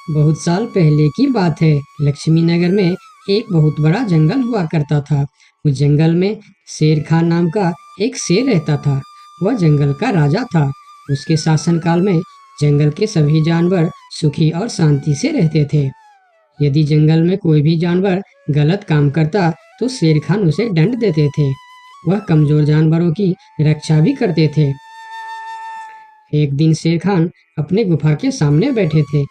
बहुत साल पहले की बात है। लक्ष्मी नगर में एक बहुत बड़ा जंगल हुआ करता था। उस जंगल में शेर खान नाम का एक शेर रहता था। वह जंगल का राजा था। उसके शासनकाल में जंगल के सभी जानवर सुखी और शांति से रहते थे। यदि जंगल में कोई भी जानवर गलत काम करता तो शेर खान उसे दंड देते थे। वह कमजोर जानवरों की रक्षा भी करते थे। एक दिन शेर खान अपने गुफा के सामने बैठे थे।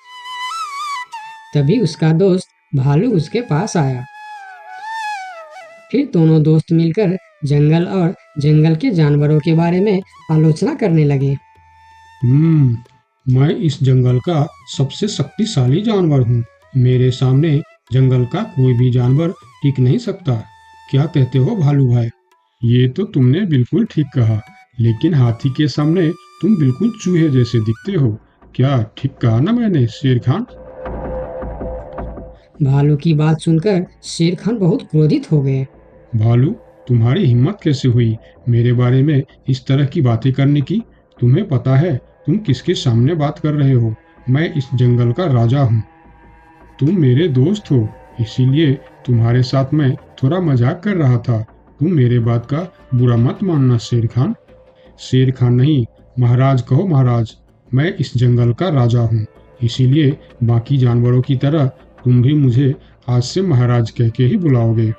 तभी उसका दोस्त भालू उसके पास आया। फिर दोनों दोस्त मिलकर जंगल और जंगल के जानवरों के बारे में आलोचना करने लगे। मैं इस जंगल का सबसे शक्तिशाली जानवर हूँ। मेरे सामने जंगल का कोई भी जानवर टिक नहीं सकता। क्या कहते हो भालू भाई? ये तो तुमने बिल्कुल ठीक कहा, लेकिन हाथी के सामने तुम बिल्कुल चूहे जैसे दिखते हो। क्या ठीक कहा ना मैंने शेर खान? भालू की बात सुनकर शेर खान बहुत क्रोधित हो गए। भालू, तुम्हारी हिम्मत कैसे हुई मेरे बारे में इस तरह की बातें करने की? तुम्हें पता है तुम किसके सामने बात कर रहे हो? मैं इस जंगल का राजा हूँ। तुम मेरे दोस्त हो, इसीलिए तुम्हारे साथ मैं थोड़ा मजाक कर रहा था। तुम मेरे बात का बुरा मत मानना शेर खान। शेर खान नहीं, महाराज कहो महाराज। मैं इस जंगल का राजा हूँ, इसीलिए बाकी जानवरों की तरह तुम भी मुझे आज से महाराज कह के ही बुलाओगे।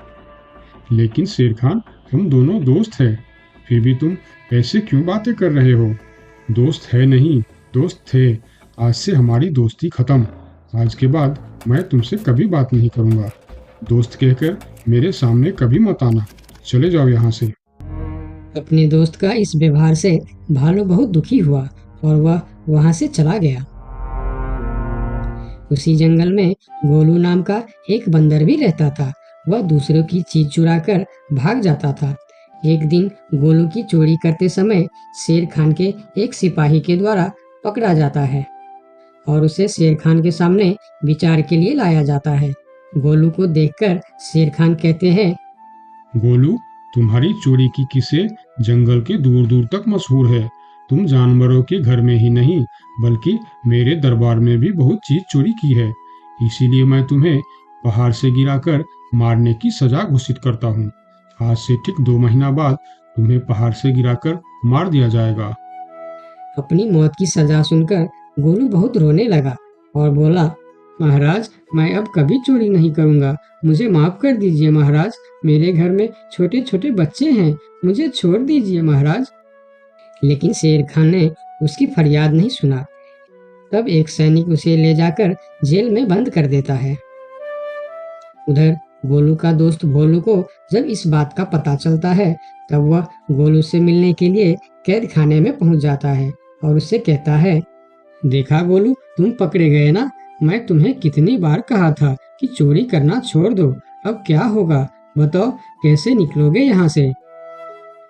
लेकिन शेर खान, हम दोनों दोस्त हैं, फिर भी तुम ऐसे क्यों बातें कर रहे हो? दोस्त है नहीं, दोस्त थे। आज से हमारी दोस्ती खत्म। आज के बाद मैं तुमसे कभी बात नहीं करूँगा। दोस्त कहकर मेरे सामने कभी मत आना। चले जाओ यहाँ से। अपने दोस्त का इस व्यवहार से भालू बहुत दुखी हुआ और वह वहां से चला गया। उसी जंगल में गोलू नाम का एक बंदर भी रहता था। वह दूसरों की चीज चुराकर भाग जाता था। एक दिन गोलू की चोरी करते समय शेर खान के एक सिपाही के द्वारा पकड़ा जाता है और उसे शेर खान के सामने विचार के लिए लाया जाता है। गोलू को देखकर शेर खान कहते हैं, गोलू, तुम्हारी चोरी की किस्से जंगल के दूर दूर तक मशहूर है। तुम जानवरों के घर में ही नहीं, बल्कि मेरे दरबार में भी बहुत चीज चोरी की है। इसीलिए मैं तुम्हें पहाड़ से गिराकर मारने की सजा घोषित करता हूँ। आज से ठीक 2 महीना बाद तुम्हें पहाड़ से गिराकर मार दिया जाएगा। अपनी मौत की सजा सुनकर गोलू बहुत रोने लगा और बोला, महाराज, मैं अब कभी चोरी नहीं करूंगा। मुझे माफ कर दीजिए महाराज। मेरे घर में छोटे छोटे बच्चे हैं, मुझे छोड़ दीजिए महाराज। लेकिन शेर खान ने उसकी फरियाद नहीं सुना। तब एक सैनिक उसे ले जाकर जेल में बंद कर देता है। उधर गोलू का दोस्त भोलू को जब इस बात का पता चलता है, तब वह गोलू से मिलने के लिए कैद खाने में पहुंच जाता है और उससे कहता है, देखा गोलू, तुम पकड़े गए ना। मैं तुम्हें कितनी बार कहा था कि चोरी करना छोड़ दो। अब क्या होगा बताओ, कैसे निकलोगे यहाँ से?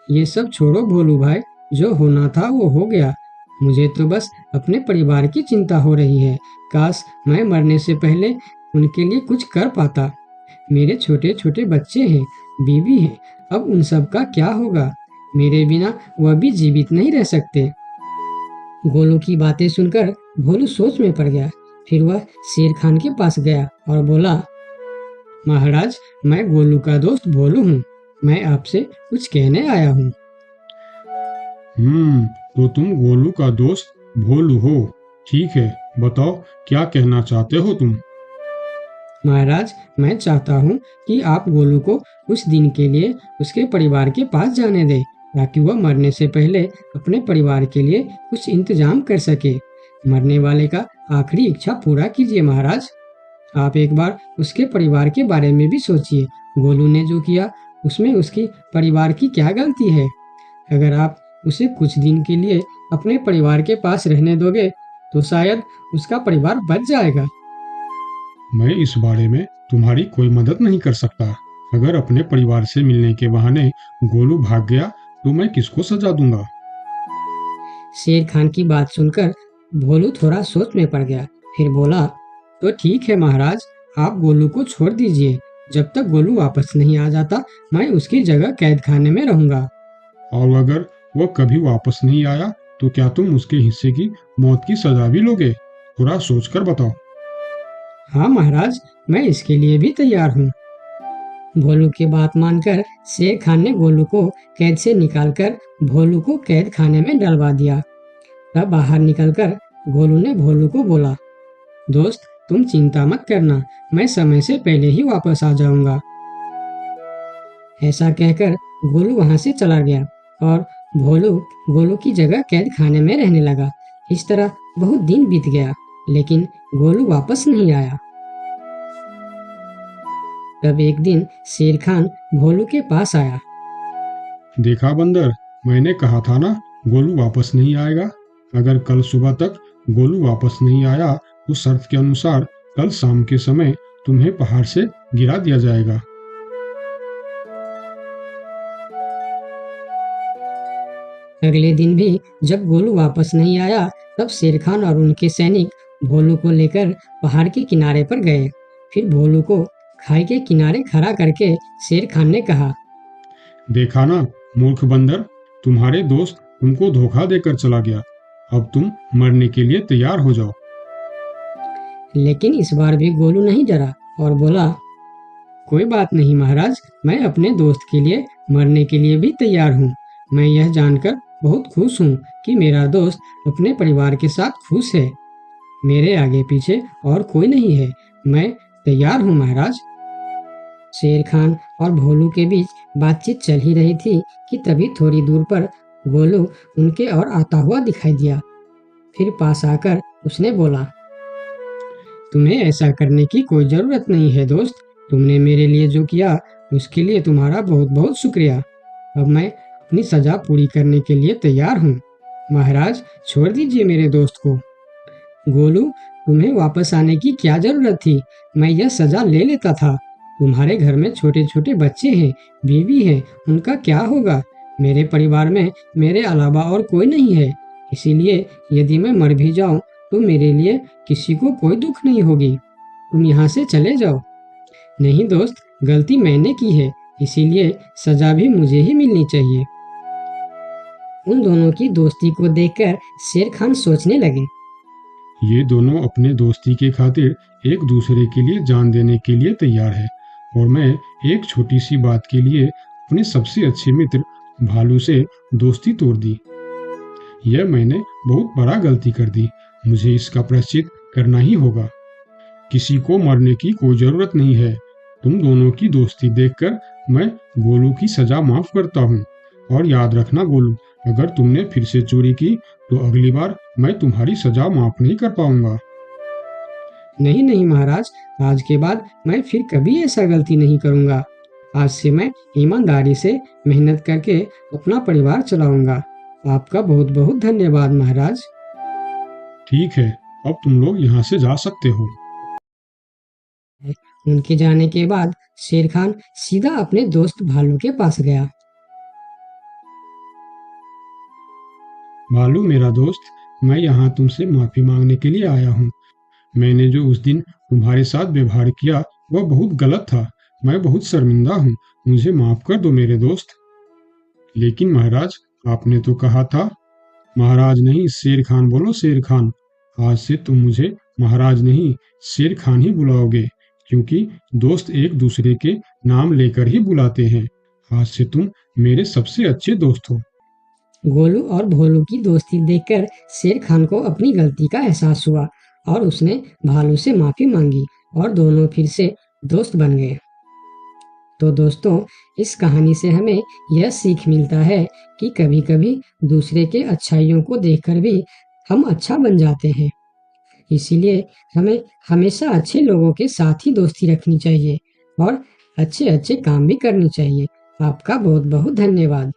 ये सब छोड़ो भोलू भाई, जो होना था वो हो गया। मुझे तो बस अपने परिवार की चिंता हो रही है। काश मैं मरने से पहले उनके लिए कुछ कर पाता। मेरे छोटे छोटे बच्चे हैं, बीवी है, अब उन सब का क्या होगा? मेरे बिना वह भी जीवित नहीं रह सकते। गोलू की बातें सुनकर भोलू सोच में पड़ गया। फिर वह शेर खान के पास गया और बोला, महाराज, मैं गोलू का दोस्त भोलू हूँ। मैं आपसे कुछ कहने आया हूँ। तो तुम गोलू का दोस्त भोलू हो? ठीक है, बताओ क्या कहना चाहते हो तुम? महाराज, मैं चाहता हूँ कि आप गोलू को कुछ दिन के लिए उसके परिवार के पास जाने दें, ताकि वह मरने से पहले अपने परिवार के लिए कुछ इंतजाम कर सके। मरने वाले का आखिरी इच्छा पूरा कीजिए महाराज। आप एक बार उसके परिवार के बारे में भी सोचिए। गोलू ने जो किया उसमें उसकी परिवार की क्या गलती है? अगर आप उसे कुछ दिन के लिए अपने परिवार के पास रहने दोगे तो शायद उसका परिवार बच जाएगा। मैं इस बारे में तुम्हारी कोई मदद नहीं कर सकता। अगर अपने परिवार से मिलने के बहाने गोलू भाग गया तो मैं किसको सजा दूंगा? शेर खान की बात सुनकर भोलू थोड़ा सोच में पड़ गया। फिर बोला, तो ठीक है महाराज, आप गोलू को छोड़ दीजिए। जब तक गोलू वापस नहीं आ जाता, मैं उसकी जगह कैद खाने में रहूंगा। और अगर वो कभी वापस नहीं आया तो क्या तुम उसके हिस्से की मौत की सजा भी लोगे? थोड़ा सोचकर बताओ। हाँ महाराज, मैं इसके लिए भी तैयार हूँ। भोलू की बात मानकर शेर खान ने गोलू को कैद से निकालकर भोलू को कैद खाने में डलवा दिया। तब बाहर निकलकर गोलू ने भोलू को बोला, दोस्त तुम चिंता मत करना, मैं समय से पहले ही वापस आ जाऊंगा। ऐसा कहकर गोलू वहां से चला गया और भोलू गोलू की जगह कैद खाने में रहने लगा। इस तरह बहुत दिन बीत गया, लेकिन गोलू वापस नहीं आया। तब एक दिन शेर खान भोलू के पास आया। देखा बंदर, मैंने कहा था ना गोलू वापस नहीं आएगा। अगर कल सुबह तक गोलू वापस नहीं आया तो शर्त के अनुसार कल शाम के समय तुम्हें पहाड़ से गिरा दिया जाएगा। अगले दिन भी जब गोलू वापस नहीं आया, तब शेर खान और उनके सैनिक भोलू को लेकर पहाड़ के किनारे पर गए। फिर भोलू को खाई के किनारे खड़ा करके शेर खान ने कहा, देखा ना मूर्ख बंदर, तुम्हारे दोस्त तुमको धोखा देकर चला गया। अब तुम मरने के लिए तैयार हो जाओ। लेकिन इस बार भी गोलू नहीं डरा और बोला, कोई बात नहीं महाराज, मैं अपने दोस्त के लिए मरने के लिए भी तैयार हूँ। मैं यह जानकर बहुत खुश हूँ कि मेरा दोस्त अपने परिवार के साथ खुश है। मेरे आगे पीछे और कोई नहीं है, मैं तैयार हूँ महाराज। शेर खान और भोलू के बीच बातचीत चल ही रही थी कि तभी थोड़ी दूर पर गोलू उनके और आता हुआ दिखाई दिया। फिर पास आकर उसने बोला, तुम्हें ऐसा करने की कोई जरूरत नहीं है दोस्त। तुमने मेरे लिए जो किया उसके लिए तुम्हारा बहुत बहुत शुक्रिया। अब मैं अपनी सजा पूरी करने के लिए तैयार हूँ। महाराज छोड़ दीजिए मेरे दोस्त को। गोलू, तुम्हें वापस आने की क्या जरूरत थी? मैं यह सजा ले लेता था। तुम्हारे घर में छोटे छोटे बच्चे हैं, बीवी है, उनका क्या होगा? मेरे परिवार में मेरे अलावा और कोई नहीं है। इसीलिए यदि मैं मर भी जाऊं तो मेरे लिए किसी को कोई दुख नहीं होगी। तुम यहाँ से चले जाओ। नहीं दोस्त, गलती मैंने की है, इसीलिए सजा भी मुझे ही मिलनी चाहिए। उन दोनों की दोस्ती को देखकर शेर खान सोचने लगे, ये दोनों अपने दोस्ती के खातिर एक दूसरे के लिए जान देने के लिए तैयार है, और मैं एक छोटी सी बात के लिए अपने सबसे अच्छे मित्र भालू से दोस्ती तोड़ दी। यह मैंने बहुत बड़ा गलती कर दी। मुझे इसका प्रायश्चित करना ही होगा। किसी को मरने की कोई जरूरत नहीं है। तुम दोनों की दोस्ती देखकर मैं गोलू की सजा माफ करता हूँ। और याद रखना गोलू, अगर तुमने फिर से चोरी की तो अगली बार मैं तुम्हारी सजा माफ नहीं कर पाऊंगा। नहीं नहीं महाराज, आज के बाद मैं फिर कभी ऐसा गलती नहीं करूंगा। आज से मैं ईमानदारी से मेहनत करके अपना परिवार चलाऊंगा। आपका बहुत बहुत धन्यवाद महाराज। ठीक है, अब तुम लोग यहाँ से जा सकते हो। उनके जाने के बाद शेर खान सीधा अपने दोस्त भालू के पास गया। भालू मेरा दोस्त, मैं यहाँ तुमसे माफी मांगने के लिए आया हूँ। मैंने जो उस दिन तुम्हारे साथ व्यवहार किया वह बहुत गलत था। मैं बहुत शर्मिंदा हूँ। मुझे माफ कर दो मेरे दोस्त। लेकिन महाराज, आपने तो कहा था। महाराज नहीं, शेर खान बोलो, शेर खान। आज से तुम मुझे महाराज नहीं, शेर खान ही बुलाओगे, क्योंकि दोस्त एक दूसरे के नाम लेकर ही बुलाते हैं। आज से तुम मेरे सबसे अच्छे दोस्त हो। गोलू और भोलू की दोस्ती देखकर शेर खान को अपनी गलती का एहसास हुआ और उसने भालू से माफी मांगी और दोनों फिर से दोस्त बन गए। तो दोस्तों, इस कहानी से हमें यह सीख मिलता है कि कभी-कभी दूसरे के अच्छाइयों को देखकर भी हम अच्छा बन जाते हैं। इसीलिए हमें हमेशा अच्छे लोगों के साथ ही दोस्ती रखनी चाहिए और अच्छे अच्छे काम भी करनी चाहिए। आपका बहुत बहुत धन्यवाद।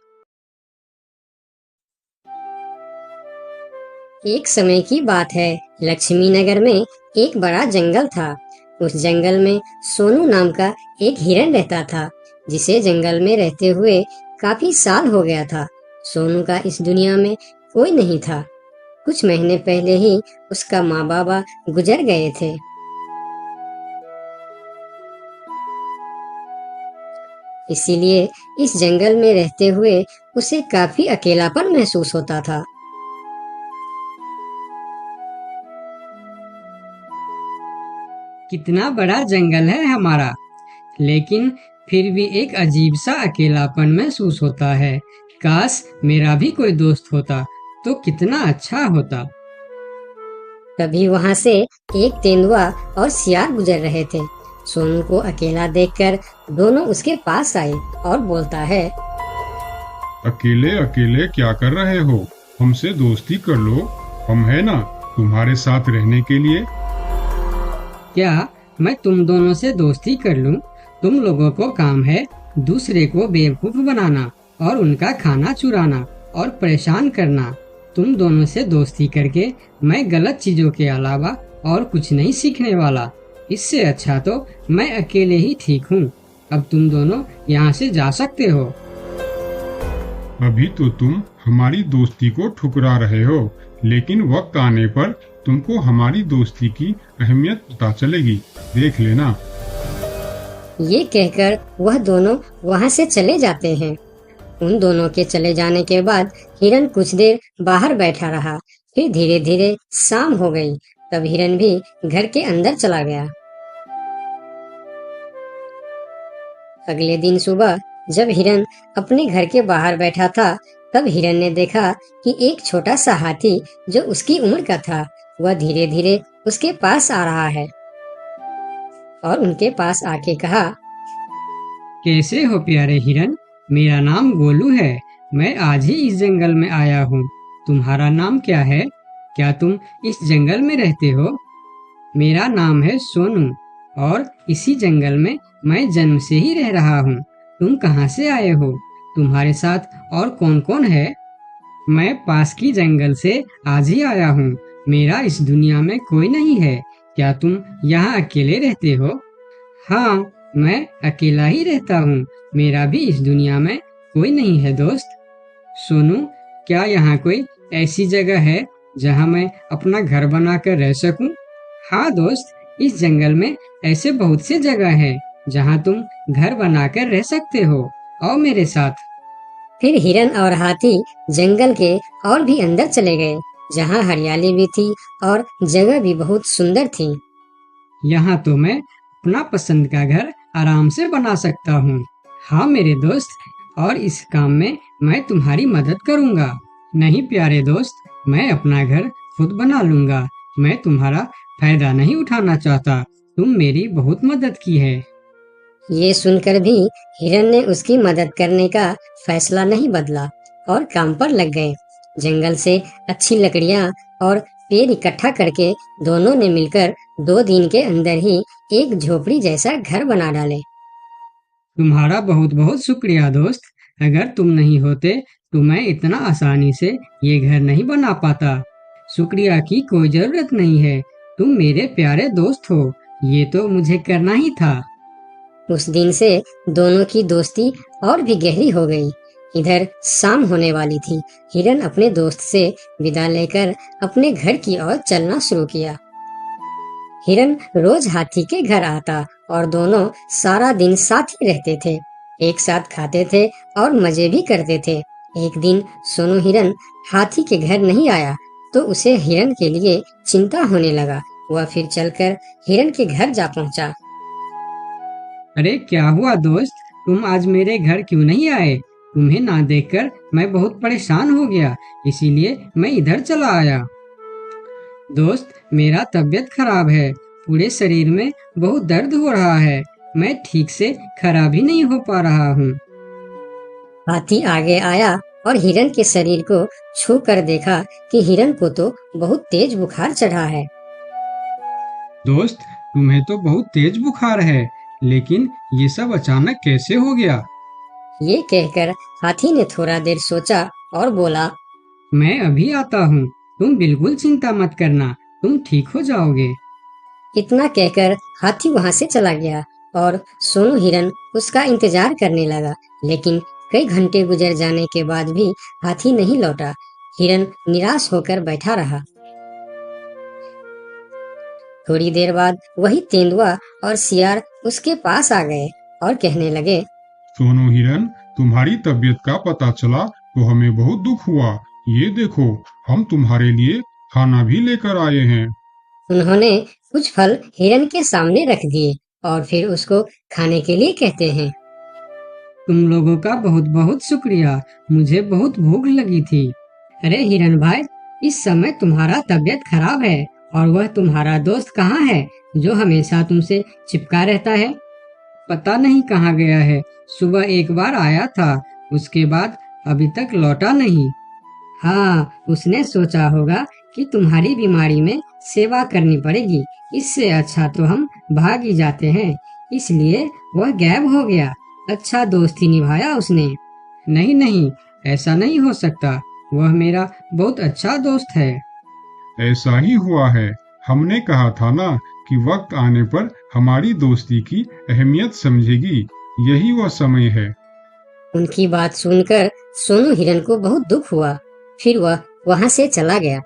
एक समय की बात है, लक्ष्मी नगर में एक बड़ा जंगल था। उस जंगल में सोनू नाम का एक हिरन रहता था, जिसे जंगल में रहते हुए काफी साल हो गया था। सोनू का इस दुनिया में कोई नहीं था। कुछ महीने पहले ही उसका माँ बाबा गुजर गए थे। इसीलिए इस जंगल में रहते हुए उसे काफी अकेलापन महसूस होता था। कितना बड़ा जंगल है हमारा, लेकिन फिर भी एक अजीब सा अकेलापन महसूस होता है। काश मेरा भी कोई दोस्त होता तो कितना अच्छा होता। तभी वहां से एक तेंदुआ और सियार गुजर रहे थे। सोनू को अकेला देखकर दोनों उसके पास आए और बोलता है, अकेले अकेले क्या कर रहे हो? हमसे दोस्ती कर लो, हम है ना तुम्हारे साथ रहने के लिए। क्या मैं तुम दोनों से दोस्ती कर लूं? तुम लोगों को काम है दूसरे को बेवकूफ बनाना और उनका खाना चुराना और परेशान करना। तुम दोनों से दोस्ती करके मैं गलत चीजों के अलावा और कुछ नहीं सीखने वाला। इससे अच्छा तो मैं अकेले ही ठीक हूँ। अब तुम दोनों यहाँ से जा सकते हो। अभी तो तुम हमारी दोस्ती को ठुकरा रहे हो, लेकिन वक्त आने पर तुमको हमारी दोस्ती की अहमियत पता चलेगी, देख लेना। ये कहकर वह दोनों वहां से चले जाते हैं। उन दोनों के चले जाने के बाद हिरन कुछ देर बाहर बैठा रहा। फिर धीरे धीरे शाम हो गई। तब हिरन भी घर के अंदर चला गया। अगले दिन सुबह जब हिरन अपने घर के बाहर बैठा था, तब हिरन ने देखा कि एक छोटा सा हाथी जो उसकी उम्र का था, वह धीरे धीरे उसके पास आ रहा है और उनके पास आके कहा, कैसे हो प्यारे हिरन? मेरा नाम गोलू है। मैं आज ही इस जंगल में आया हूँ। तुम्हारा नाम क्या है? क्या तुम इस जंगल में रहते हो? मेरा नाम है सोनू और इसी जंगल में मैं जन्म से ही रह रहा हूँ। तुम कहाँ से आए हो? तुम्हारे साथ और कौन कौन है? मैं पास की जंगल से आज ही आया हूँ। मेरा इस दुनिया में कोई नहीं है। क्या तुम यहाँ अकेले रहते हो? हाँ, मैं अकेला ही रहता हूँ। मेरा भी इस दुनिया में कोई नहीं है दोस्त। सोनू, क्या यहाँ कोई ऐसी जगह है जहाँ मैं अपना घर बनाकर रह सकूं? हाँ दोस्त, इस जंगल में ऐसे बहुत से जगह हैं जहाँ तुम घर बनाकर रह सकते हो। आओ मेरे साथ। फिर हिरन और हाथी जंगल के और भी अंदर चले गए, जहाँ हरियाली भी थी और जगह भी बहुत सुंदर थी। यहाँ तो मैं अपना पसंद का घर आराम से बना सकता हूँ। हाँ मेरे दोस्त, और इस काम में मैं तुम्हारी मदद करूँगा। नहीं प्यारे दोस्त, मैं अपना घर खुद बना लूँगा। मैं तुम्हारा फायदा नहीं उठाना चाहता। तुम मेरी बहुत मदद की है। ये सुनकर भी हिरन ने उसकी मदद करने का फैसला नहीं बदला और काम पर लग गए। जंगल से अच्छी लकड़ियाँ और पेड़ इकट्ठा करके दोनों ने मिलकर 2 दिन के अंदर ही एक झोपड़ी जैसा घर बना डाले। तुम्हारा बहुत बहुत शुक्रिया दोस्त। अगर तुम नहीं होते तो मैं इतना आसानी से ये घर नहीं बना पाता। शुक्रिया की कोई जरूरत नहीं है। तुम मेरे प्यारे दोस्त हो। ये तो मुझे करना ही था। उस दिन से दोनों की दोस्ती और भी गहरी हो गई। इधर शाम होने वाली थी। हिरन अपने दोस्त से विदा लेकर अपने घर की ओर चलना शुरू किया। हिरन रोज हाथी के घर आता और दोनों सारा दिन साथ ही रहते थे। एक साथ खाते थे और मजे भी करते थे। एक दिन सोनू हिरन हाथी के घर नहीं आया तो उसे हिरन के लिए चिंता होने लगा। वह फिर चलकर हिरन के घर जा पहुंचा। अरे क्या हुआ दोस्त, तुम आज मेरे घर क्यों नहीं आए? तुम्हें ना देखकर मैं बहुत परेशान हो गया, इसीलिए मैं इधर चला आया। दोस्त, मेरा तबीयत खराब है। पूरे शरीर में बहुत दर्द हो रहा है। मैं ठीक से खड़ा भी नहीं हो पा रहा हूँ। हाथी आगे आया और हिरन के शरीर को छू कर देखा कि हिरन को तो बहुत तेज बुखार चढ़ा है। दोस्त, तुम्हें तो बहुत तेज बुखार है, लेकिन ये सब अचानक कैसे हो गया? ये कहकर हाथी ने थोड़ा देर सोचा और बोला, मैं अभी आता हूँ। तुम बिल्कुल चिंता मत करना, तुम ठीक हो जाओगे। इतना कहकर हाथी वहां से चला गया और सोनू हिरन उसका इंतजार करने लगा। लेकिन कई घंटे गुजर जाने के बाद भी हाथी नहीं लौटा। हिरन निराश होकर बैठा रहा। थोड़ी देर बाद वही तेंदुआ और सियार उसके पास आ गए और कहने लगे, सोनू हिरन, तुम्हारी तबीयत का पता चला तो हमें बहुत दुख हुआ। ये देखो, हम तुम्हारे लिए खाना भी लेकर आए हैं। उन्होंने कुछ फल हिरन के सामने रख दिए और फिर उसको खाने के लिए कहते हैं। तुम लोगों का बहुत बहुत शुक्रिया, मुझे बहुत भूख लगी थी। अरे हिरन भाई, इस समय तुम्हारा तबीयत खराब है और वह तुम्हारा दोस्त कहाँ है जो हमेशा तुमसे चिपका रहता है? पता नहीं कहाँ गया है। सुबह एक बार आया था, उसके बाद अभी तक लौटा नहीं। हाँ, उसने सोचा होगा कि तुम्हारी बीमारी में सेवा करनी पड़ेगी, इससे अच्छा तो हम भाग ही जाते हैं, इसलिए वह गायब हो गया। अच्छा दोस्त ही निभाया उसने। नहीं नहीं, ऐसा नहीं हो सकता, वह मेरा बहुत अच्छा दोस्त है। ऐसा ही हुआ है। हमने कहा था ना कि वक्त आने पर हमारी दोस्ती की अहमियत समझेगी। यही वह समय है। उनकी बात सुनकर सोनू हिरन को बहुत दुख हुआ। फिर वह वहां से चला गया।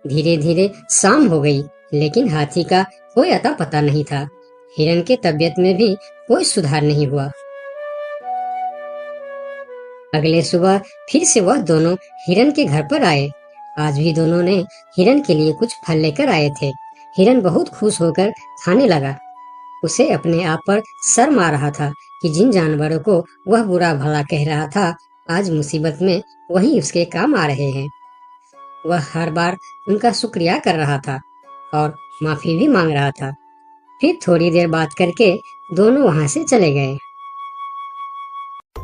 धीरे धीरे शाम हो गई, लेकिन हाथी का कोई अता पता नहीं था। हिरन के तबीयत में भी कोई सुधार नहीं हुआ। अगले सुबह फिर से वह दोनों हिरन के घर पर आए। आज भी दोनों ने हिरन के लिए कुछ फल लेकर आए थे। हिरन बहुत खुश होकर खाने लगा। उसे अपने आप पर शर्म आ रहा था कि जिन जानवरों को वह बुरा भला कह रहा था, आज मुसीबत में वही उसके काम आ रहे हैं। वह हर बार उनका शुक्रिया कर रहा था और माफी भी मांग रहा था। फिर थोड़ी देर बात करके दोनों वहां से चले गए।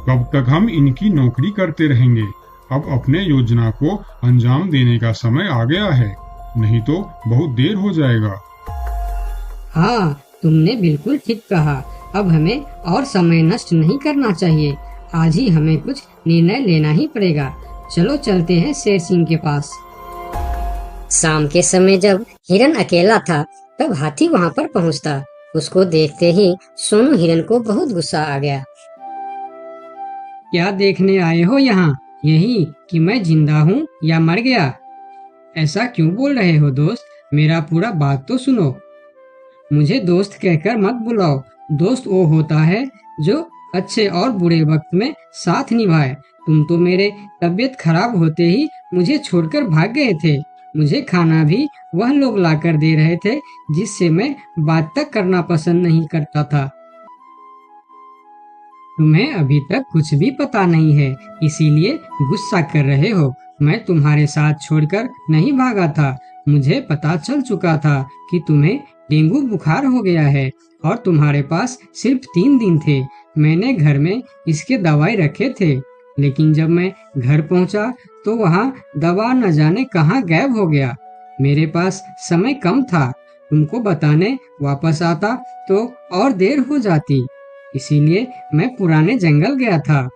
कब तक हम इनकी नौकरी करते रहेंगे? अब अपने योजना को अंजाम देने का समय आ गया है, नहीं तो बहुत देर हो जाएगा। हाँ, तुमने बिल्कुल ठीक कहा। अब हमें और समय नष्ट नहीं करना चाहिए। आज ही हमें कुछ निर्णय लेना ही पड़ेगा। चलो चलते हैं शेर सिंह के पास। शाम के समय जब हिरन अकेला था, तब हाथी वहां पर पहुंचता। उसको देखते ही सोनू हिरन को बहुत गुस्सा आ गया। क्या देखने आए हो यहाँ? यही कि मैं जिंदा हूँ या मर गया? ऐसा क्यों बोल रहे हो दोस्त? मेरा पूरा बात तो सुनो। मुझे दोस्त कहकर मत बुलाओ। दोस्त वो होता है जो अच्छे और बुरे वक्त में साथ निभाए। तुम तो मेरे तबीयत खराब होते ही मुझे छोड़कर भाग गए थे। मुझे खाना भी वह लोग लाकर दे रहे थे जिससे मैं बात तक करना पसंद नहीं करता था। तुम्हें अभी तक कुछ भी पता नहीं है, इसीलिए गुस्सा कर रहे हो। मैं तुम्हारे साथ छोड़कर नहीं भागा था। मुझे पता चल चुका था कि तुम्हें डेंगू बुखार हो गया है और तुम्हारे पास सिर्फ 3 दिन थे। मैंने घर में इसके दवाई रखे थे, लेकिन जब मैं घर पहुंचा तो वहाँ दवा न जाने कहाँ गायब हो गया। मेरे पास समय कम था। तुमको बताने वापस आता तो और देर हो जाती, इसीलिए मैं पुराने जंगल गया था।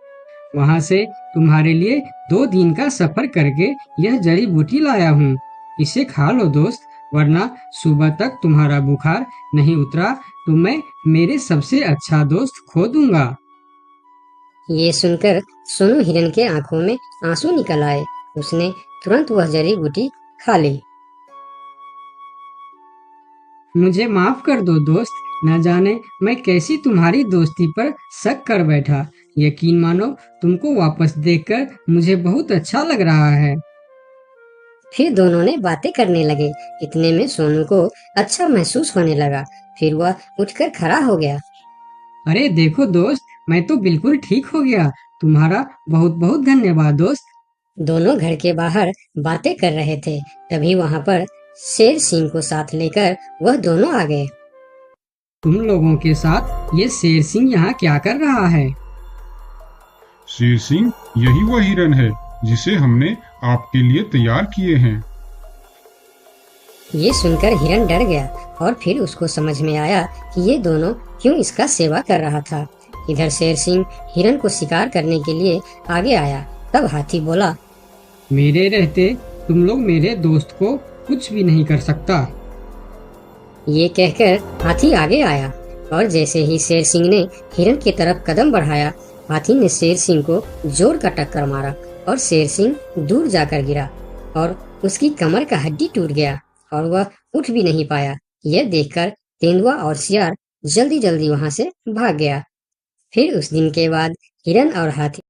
वहाँ से तुम्हारे लिए 2 दिन का सफर करके यह जड़ी बूटी लाया हूँ। इसे खा लो दोस्त, वरना सुबह तक तुम्हारा बुखार नहीं उतरा तो मैं मेरे सबसे अच्छा दोस्त खो दूंगा। ये सुनकर सोनू हिरन के आंखों में आंसू निकल आए। उसने तुरंत वह जड़ी बूटी खा ली। मुझे माफ कर दो दोस्त, न जाने मैं कैसी तुम्हारी दोस्ती पर शक कर बैठा। यकीन मानो, तुमको वापस देखकर मुझे बहुत अच्छा लग रहा है। फिर दोनों ने बातें करने लगे। इतने में सोनू को अच्छा महसूस होने लगा। फिर वह उठकर खड़ा हो गया। अरे देखो दोस्त, मैं तो बिल्कुल ठीक हो गया। तुम्हारा बहुत बहुत धन्यवाद दोस्त। दोनों घर के बाहर बातें कर रहे थे, तभी वहां पर शेर सिंह को साथ लेकर वह दोनों आ गए। तुम लोगों के साथ ये शेर सिंह यहाँ क्या कर रहा है? शेर सिंह, यही वह हिरन है जिसे हमने आपके लिए तैयार किए हैं। ये सुनकर हिरन डर गया और फिर उसको समझ में आया कि ये दोनों क्यों इसका सेवा कर रहा था। इधर शेर सिंह हिरन को शिकार करने के लिए आगे आया। तब हाथी बोला, मेरे रहते तुम लोग मेरे दोस्त को कुछ भी नहीं कर सकता। ये कहकर हाथी आगे आया और जैसे ही शेर सिंह ने हिरन की तरफ कदम बढ़ाया, हाथी ने शेर सिंह को जोर का टक्कर मारा और शेर सिंह दूर जाकर गिरा और उसकी कमर का हड्डी टूट गया और वह उठ भी नहीं पाया। यह देखकर तेंदुआ और सियार जल्दी जल्दी वहां से भाग गया। फिर उस दिन के बाद हिरन और हाथी